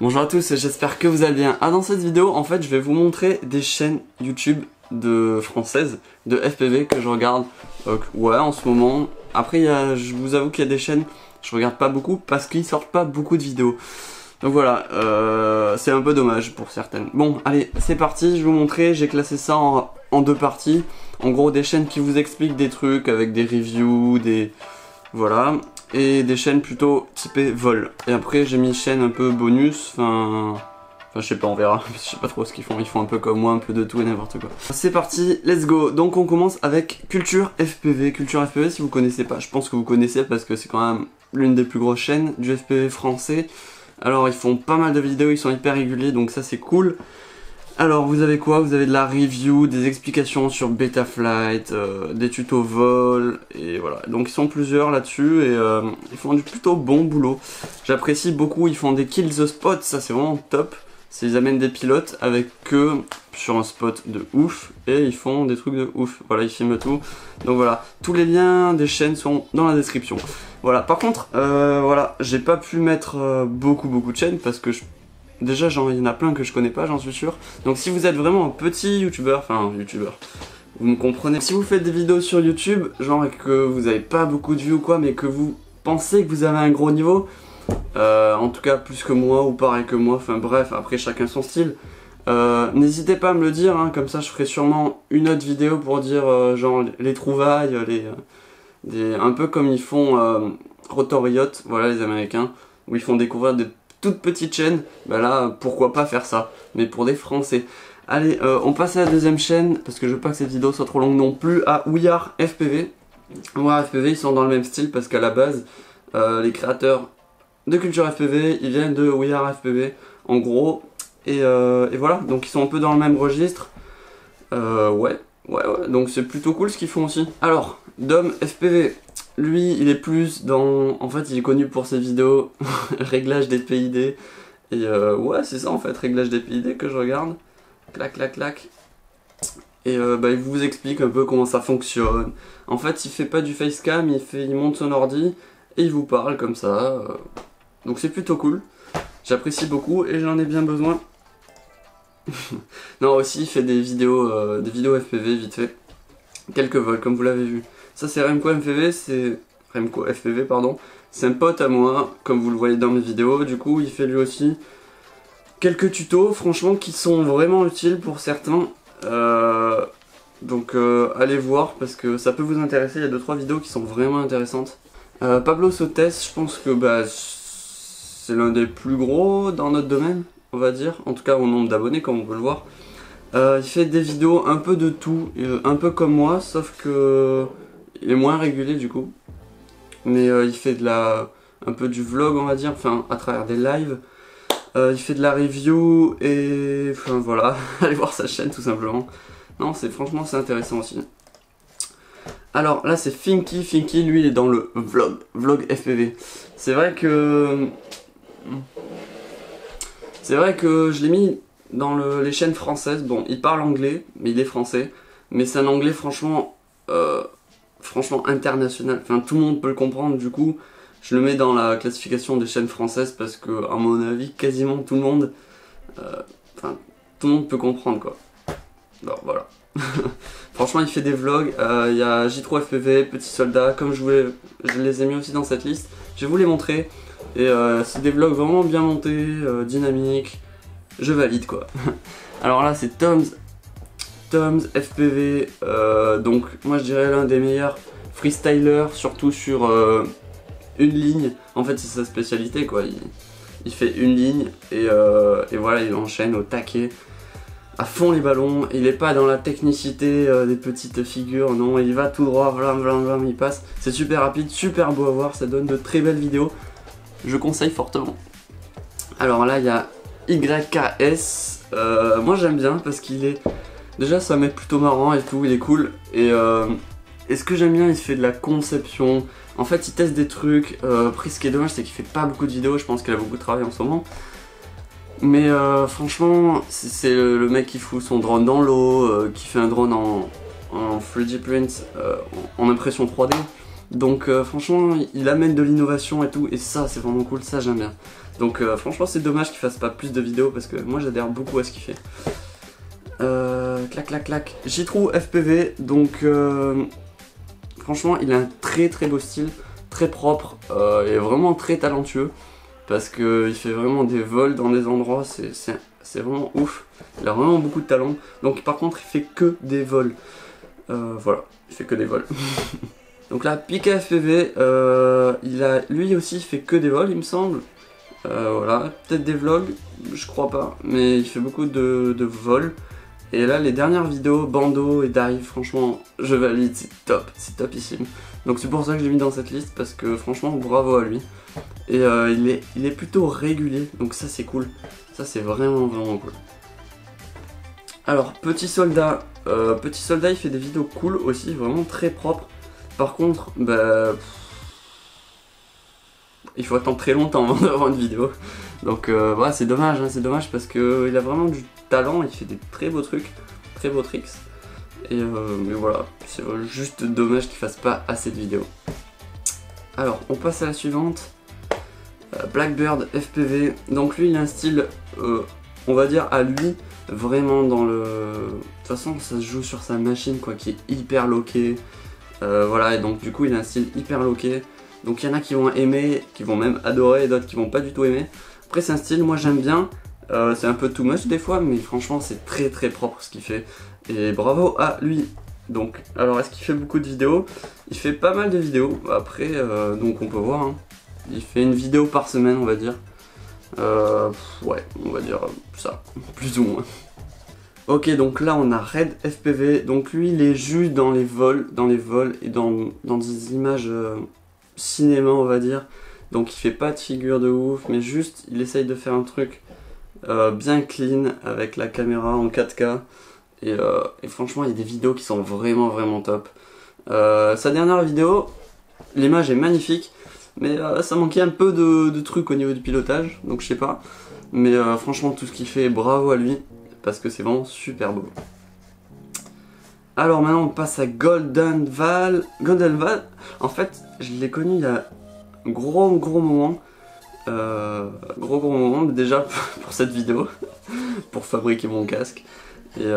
Bonjour à tous, j'espère que vous allez bien. Dans cette vidéo, en fait, je vais vous montrer des chaînes YouTube françaises de FPV que je regarde en ce moment. Après, je vous avoue qu'il y a des chaînes, je regarde pas beaucoup parce qu'ils sortent pas beaucoup de vidéos. Donc voilà, c'est un peu dommage pour certaines. Bon, allez, c'est parti, je vais vous montrer, j'ai classé ça en deux parties. En gros, des chaînes qui vous expliquent des trucs avec des reviews, voilà, et des chaînes plutôt typées vol. Et après j'ai mis chaîne un peu bonus, enfin je sais pas, on verra, je sais pas trop ce qu'ils font un peu comme moi, un peu de tout et n'importe quoi. C'est parti, let's go. Donc on commence avec Culture FPV. Culture FPV, si vous connaissez pas, je pense que vous connaissez parce que c'est quand même l'une des plus grosses chaînes du FPV français. Alors ils font pas mal de vidéos, ils sont hyper réguliers, donc ça c'est cool. Alors vous avez quoi? Vous avez de la review, des explications sur Betaflight, des tutos vol, et voilà. Donc ils sont plusieurs là-dessus et ils font du plutôt bon boulot. J'apprécie beaucoup, ils font des kill the spot, ça c'est vraiment top. Ils amènent des pilotes avec eux sur un spot de ouf et ils font des trucs de ouf. Voilà, ils filment tout. Donc voilà, tous les liens des chaînes sont dans la description. Voilà, par contre, voilà, j'ai pas pu mettre beaucoup de chaînes parce que déjà, il y en a plein que je connais pas, j'en suis sûr. Donc si vous êtes vraiment un petit youtubeur, vous me comprenez. Si vous faites des vidéos sur YouTube, genre que vous avez pas beaucoup de vues ou quoi, mais que vous pensez que vous avez un gros niveau, en tout cas plus que moi ou pareil que moi, enfin bref, après chacun son style, n'hésitez pas à me le dire, hein, comme ça je ferai sûrement une autre vidéo pour dire genre les trouvailles, un peu comme ils font Rotor Yacht, voilà les Américains, où ils font découvrir des toute petite chaîne, bah là pourquoi pas faire ça, mais pour des Français. Allez, on passe à la deuxième chaîne, parce que je veux pas que cette vidéo soit trop longue non plus, à We Are FPV. We Are FPV, ils sont dans le même style, parce qu'à la base, les créateurs de Culture FPV, ils viennent de We Are FPV, en gros, et voilà, donc ils sont un peu dans le même registre. Ouais, donc c'est plutôt cool ce qu'ils font aussi. Alors, Dom FPV, lui il est plus dans... En fait il est connu pour ses vidéos réglage des PID. Et ouais c'est ça en fait, réglage des PID que je regarde. Clac clac clac. Et bah, il vous explique un peu comment ça fonctionne. En fait il fait pas du facecam, il monte son ordi et il vous parle comme ça. Donc c'est plutôt cool. J'apprécie beaucoup et j'en ai bien besoin. Non, aussi il fait des vidéos FPV vite fait. Quelques vols comme vous l'avez vu. Ça c'est Remco FPV pardon. C'est un pote à moi, comme vous le voyez dans mes vidéos. Du coup il fait lui aussi quelques tutos franchement qui sont vraiment utiles pour certains. Donc allez voir parce que ça peut vous intéresser. Il y a 2-3 vidéos qui sont vraiment intéressantes. Pablo Sotes, je pense que bah, c'est l'un des plus gros dans notre domaine, on va dire. En tout cas au nombre d'abonnés comme on peut le voir. Il fait des vidéos un peu de tout, un peu comme moi, sauf que il est moins régulier du coup. Mais il fait un peu du vlog on va dire, enfin à travers des lives. Il fait de la review et enfin voilà, allez voir sa chaîne tout simplement. Non, franchement c'est intéressant aussi. Alors là c'est Finky, lui il est dans le vlog FPV. C'est vrai que je l'ai mis dans les chaînes françaises. Bon, il parle anglais, mais il est français. Mais c'est un anglais franchement international. Enfin, tout le monde peut le comprendre. Du coup, je le mets dans la classification des chaînes françaises parce que, à mon avis, quasiment tout le monde, peut comprendre quoi. Alors voilà. Franchement, il fait des vlogs. Il y a J3 FPV, Petit Soldat. Comme je les ai mis aussi dans cette liste. Je vais vous les montrer. Et c'est des vlogs vraiment bien montés, dynamiques. Je valide quoi. Alors là c'est Tom's FPV, donc moi je dirais l'un des meilleurs freestylers, surtout sur une ligne. En fait c'est sa spécialité quoi, il fait une ligne et voilà il enchaîne au taquet, à fond les ballons. Il est pas dans la technicité des petites figures, non, il va tout droit, vlam, il passe. C'est super rapide, super beau à voir, ça donne de très belles vidéos. Je conseille fortement. Alors là il y a YKS, moi j'aime bien parce qu'il est... Déjà c'est un mec plutôt marrant et tout, il est cool. Et ce que j'aime bien, il fait de la conception. En fait il teste des trucs. Après ce qui est dommage c'est qu'il fait pas beaucoup de vidéos, je pense qu'il a beaucoup de travail en ce moment. Mais franchement c'est le mec qui fout son drone dans l'eau, qui fait un drone en 3D print, en impression 3D. Donc franchement il amène de l'innovation et tout, et ça c'est vraiment cool, ça j'aime bien. Donc franchement c'est dommage qu'il fasse pas plus de vidéos parce que moi j'adhère beaucoup à ce qu'il fait. Clac clac clac. Jitrou FPV, donc franchement il a un très beau style, très propre, et vraiment très talentueux. Parce qu'il fait vraiment des vols dans des endroits, c'est vraiment ouf. Il a vraiment beaucoup de talent. Donc par contre il fait que des vols. Voilà, il fait que des vols. Donc là, Pika FPV, lui aussi il fait que des vols il me semble. Voilà, peut-être des vlogs, je crois pas. Mais il fait beaucoup de vols. Et là les dernières vidéos, Bando et Dive, franchement je valide, c'est topissime. Donc c'est pour ça que je l'ai mis dans cette liste, parce que franchement bravo à lui. Et il est plutôt régulier, donc ça c'est cool. Ça c'est vraiment cool. Alors Petit Soldat il fait des vidéos cool aussi, vraiment très propres. Par contre, bah, il faut attendre très longtemps avant d'avoir une vidéo. Donc ouais, c'est dommage, hein, c'est dommage parce qu'il a vraiment du talent, il fait des très beaux trucs, très beaux tricks. Et mais voilà, c'est juste dommage qu'il fasse pas assez de vidéos. Alors, on passe à la suivante. Blackbird FPV. Donc lui, il a un style, on va dire à lui, vraiment dans le... De toute façon, ça se joue sur sa machine, quoi, qui est hyper loqué. Voilà, et donc du coup, il a un style hyper loqué. Donc il y en a qui vont aimer, qui vont même adorer, et d'autres qui vont pas du tout aimer. Après, c'est un style, moi j'aime bien. C'est un peu too much des fois, mais franchement, c'est très propre ce qu'il fait. Et bravo à lui. Donc, alors est-ce qu'il fait beaucoup de vidéos? Il fait pas mal de vidéos, après, donc on peut voir, hein. Il fait une vidéo par semaine, on va dire. Ouais, on va dire ça, plus ou moins. Ok, donc là on a Red FPV, donc lui il est juste dans les vols et dans des images cinéma, on va dire. Donc il fait pas de figure de ouf, mais juste il essaye de faire un truc bien clean avec la caméra en 4K. Et franchement il y a des vidéos qui sont vraiment top. Sa dernière vidéo, l'image est magnifique, mais ça manquait un peu de trucs au niveau du pilotage, donc je sais pas. Mais franchement tout ce qu'il fait, bravo à lui, parce que c'est vraiment super beau. Alors maintenant on passe à Golden Val. Golden Val, en fait je l'ai connu il y a un gros moment. Gros moment déjà pour cette vidéo, pour fabriquer mon casque. Et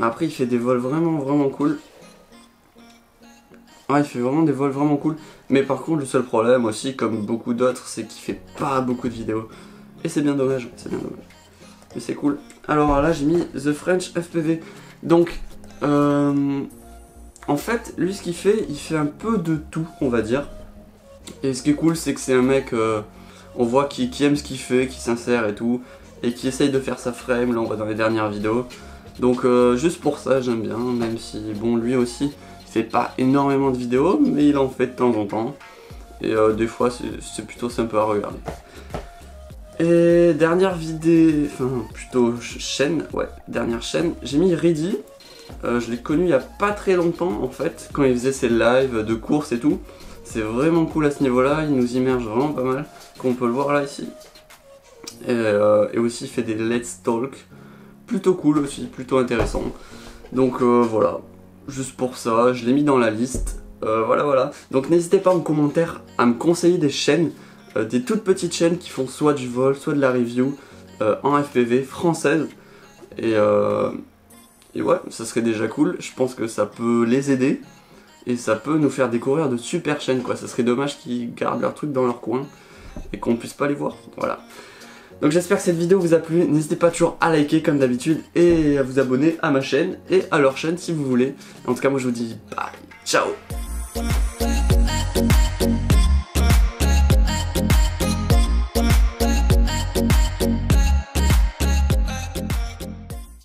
après il fait des vols vraiment cool. Ouais, il fait vraiment des vols vraiment cool. Mais par contre le seul problème aussi, comme beaucoup d'autres, c'est qu'il fait pas beaucoup de vidéos. Et c'est bien dommage, mais c'est cool. Alors là j'ai mis The French FPV. Donc en fait lui ce qu'il fait, il fait un peu de tout, on va dire. Et ce qui est cool c'est que c'est un mec, on voit qui aime ce qu'il fait, qui s'insère et tout, et qui essaye de faire sa frame, là on voit dans les dernières vidéos. Donc juste pour ça j'aime bien, même si bon lui aussi il fait pas énormément de vidéos, mais il en fait de temps en temps. Et des fois c'est plutôt sympa à regarder. Et dernière vidéo, enfin plutôt chaîne, ouais, dernière chaîne, j'ai mis Reedy. Je l'ai connu il y a pas très longtemps en fait, quand il faisait ses lives de course et tout. C'est vraiment cool à ce niveau-là, il nous immerge vraiment pas mal, comme on peut le voir là ici. Et aussi il fait des Let's Talk, plutôt cool aussi, plutôt intéressant. Donc voilà, juste pour ça, je l'ai mis dans la liste. Voilà. Donc n'hésitez pas en commentaire à me conseiller des chaînes, des toutes petites chaînes qui font soit du vol, soit de la review en FPV française. Et ouais, ça serait déjà cool, je pense que ça peut les aider. Et ça peut nous faire découvrir de super chaînes, quoi. Ça serait dommage qu'ils gardent leur truc dans leur coin et qu'on puisse pas les voir. Voilà. Donc j'espère que cette vidéo vous a plu. N'hésitez pas toujours à liker comme d'habitude et à vous abonner à ma chaîne et à leur chaîne si vous voulez. En tout cas, moi je vous dis bye, ciao.